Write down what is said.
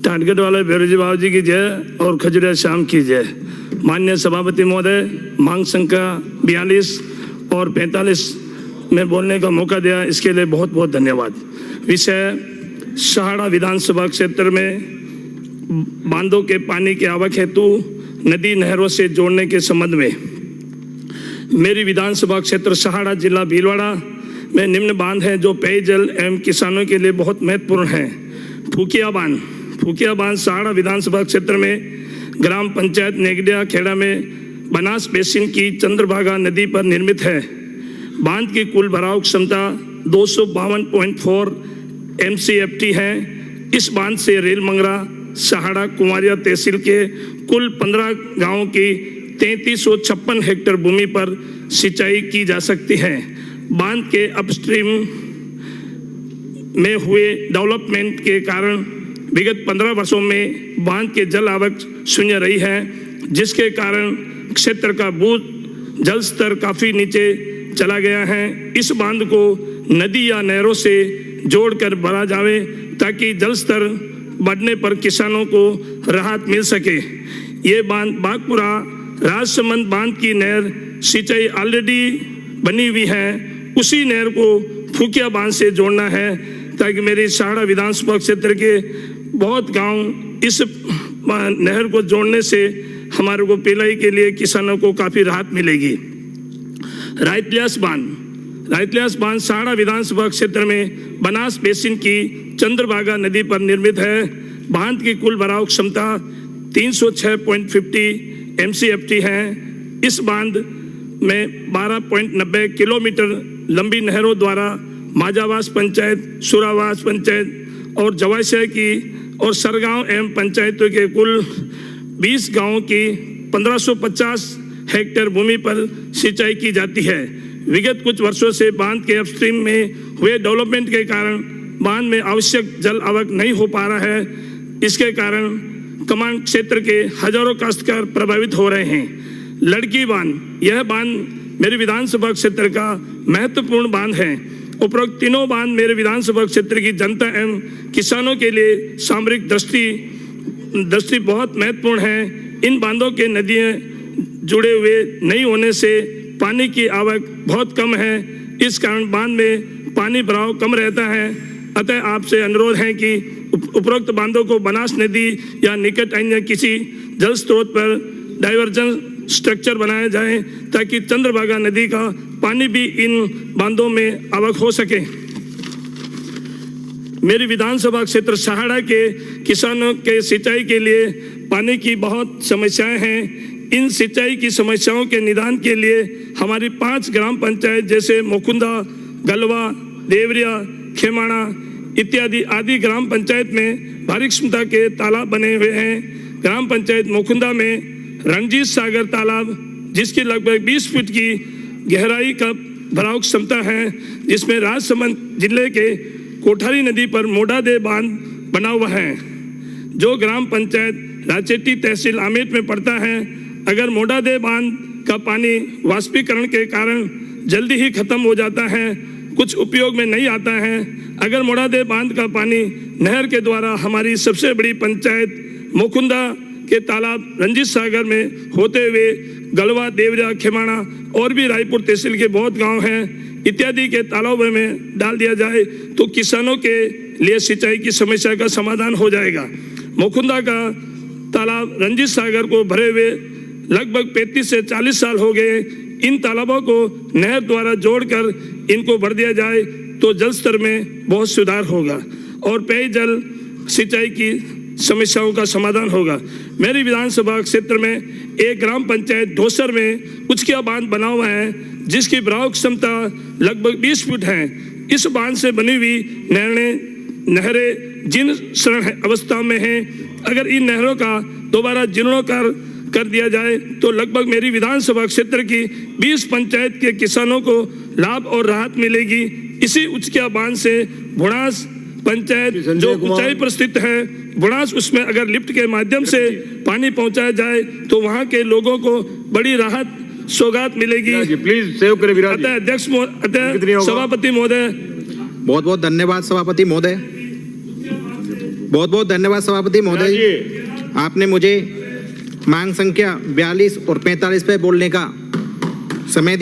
टाटगढ़ वाले भैरवजी बाबू जी की जय और खजुरिया श्याम की जय। माननीय सभापति महोदय, मांग संख्या 42 और 45 में बोलने का मौका दिया, इसके लिए बहुत बहुत धन्यवाद। विषय सहाड़ा विधानसभा क्षेत्र में बांधों के पानी की आवक हेतु नदी नहरों से जोड़ने के संबंध में। मेरी विधानसभा क्षेत्र सहाड़ा जिला भीलवाड़ा में निम्न बांध हैं जो पेयजल एवं किसानों के लिए बहुत महत्वपूर्ण हैं। फूकिया बांध सहाड़ा विधानसभा क्षेत्र में ग्राम पंचायत नेगडिया खेड़ा में बनास बेसिन की चंद्रभागा नदी पर निर्मित है। बांध की कुल भराव क्षमता 252.4 MCFT है। इस बांध से रेलमंगरा, सहाड़ा, कुमारिया तहसील के कुल 15 गांवों की 3356 हेक्टेयर भूमि पर सिंचाई की जा सकती है। बांध के अपस्ट्रीम में हुए डेवलपमेंट के कारण विगत 15 वर्षों में बांध के जल आवक शून्य रही है, जिसके कारण क्षेत्र का भू जल स्तर काफी नीचे चला गया है। इस बांध को नदी या नहरों से जोड़कर भरा जावे ताकि जल स्तर बढ़ने पर किसानों को राहत मिल सके। ये बांध बागपुरा राजसमंद बांध की नहर सिंचाई ऑलरेडी बनी हुई है, उसी नहर को फूकिया बांध से जोड़ना है ताकि मेरी सहाड़ा विधानसभा क्षेत्र के बहुत गांव इस नहर को जोड़ने से हमारे को पिलाई के लिए किसानों को काफ़ी राहत मिलेगी। रायतलियास बांध सहाड़ा विधानसभा क्षेत्र में बनास बेसिन की चंद्रभागा नदी पर निर्मित है। बांध की कुल भराव क्षमता 306.50 MCFT है। इस बांध में 12.90 किलोमीटर लंबी नहरों द्वारा माजावास पंचायत, सुरावास पंचायत और जवाशय की और सरगांव एवं पंचायतों के कुल 20 गांवों की 1550 हेक्टेयर भूमि पर सिंचाई की जाती है। विगत कुछ वर्षों से बांध के अपस्ट्रीम में हुए डेवलपमेंट के कारण बांध में आवश्यक जल आवक नहीं हो पा रहा है। इसके कारण कमांड क्षेत्र के हजारों काश्तकार प्रभावित हो रहे हैं। लड़की बांध, यह बांध मेरे विधानसभा क्षेत्र का महत्वपूर्ण बांध है। उपरोक्त तीनों बांध मेरे विधानसभा क्षेत्र की जनता एवं किसानों के लिए सामरिक दृष्टि बहुत महत्वपूर्ण है। इन बांधों के नदियाँ जुड़े हुए नहीं होने से पानी की आवक बहुत कम है। इस कारण बांध में पानी भराव कम रहता है। अतः आपसे अनुरोध है कि उपरोक्त बांधों को बनास नदी या निकट अन्य किसी जल स्रोत पर डाइवर्जन स्ट्रक्चर बनाया जाए ताकि चंद्रभागा नदी का पानी भी इन बांधों में आवक हो सके। मेरी विधानसभा क्षेत्र सहाड़ा के किसानों के सिंचाई के लिए पानी की बहुत समस्याएं हैं। इन सिंचाई की समस्याओं के निदान के लिए हमारी 5 ग्राम पंचायत जैसे मोकुंदा, गलवा, देवरिया, खेमाड़ा इत्यादि आदि ग्राम पंचायत में भारी क्षमता के तालाब बने हुए हैं। ग्राम पंचायत मोकुंदा में रणजीत सागर तालाब, जिसकी लगभग 20 फीट की गहराई का भराव क्षमता है, जिसमें राजसमंद जिले के कोठारी नदी पर मोडादे बांध बना हुआ है, जो ग्राम पंचायत राचेटी तहसील आमेट में पड़ता है। अगर मोडादे बांध का पानी वाष्पीकरण के कारण जल्दी ही खत्म हो जाता है, कुछ उपयोग में नहीं आता है। अगर मोडादे बांध का पानी नहर के द्वारा हमारी सबसे बड़ी पंचायत मोकुंदा के तालाब रंजीत सागर में होते हुए गलवा, देवरिया, खेमाड़ा और भी रायपुर तहसील के बहुत गांव हैं इत्यादि के तालाबों में डाल दिया जाए तो किसानों के लिए सिंचाई की समस्या का समाधान हो जाएगा। मोकुंदा का तालाब रंजीत सागर को भरे हुए लगभग 35 से 40 साल हो गए। इन तालाबों को नहर द्वारा जोड़कर इनको भर दिया जाए तो जल स्तर में बहुत सुधार होगा और पेयजल सिंचाई की समस्याओं का समाधान होगा। मेरी विधानसभा क्षेत्र में एक ग्राम पंचायत ढोसर में उचकिया बांध बना हुआ है, जिसकी भराव क्षमता लगभग 20 फीट है। इस बांध से बनी हुई नहरें जीर्ण शरण अवस्था में हैं। अगर इन नहरों का दोबारा जीर्णोद्धार कर दिया जाए तो लगभग मेरी विधानसभा क्षेत्र की 20 पंचायत के किसानों को लाभ और राहत मिलेगी। इसी उचकिया बांध से भुणास पंचायत जो ऊंचाई पर स्थित है, भुणास, उसमें अगर लिफ्ट के माध्यम से पानी पहुंचाया जाए तो वहां के लोगों को बड़ी राहत सौगात मिलेगी। प्लीज सेव करें विराज। अध्यक्ष, सभापति महोदय, बहुत बहुत धन्यवाद सभापति महोदय। बहुत बहुत धन्यवाद सभापति महोदय, आपने मुझे मांग संख्या 42 और 45 पे बोलने का समय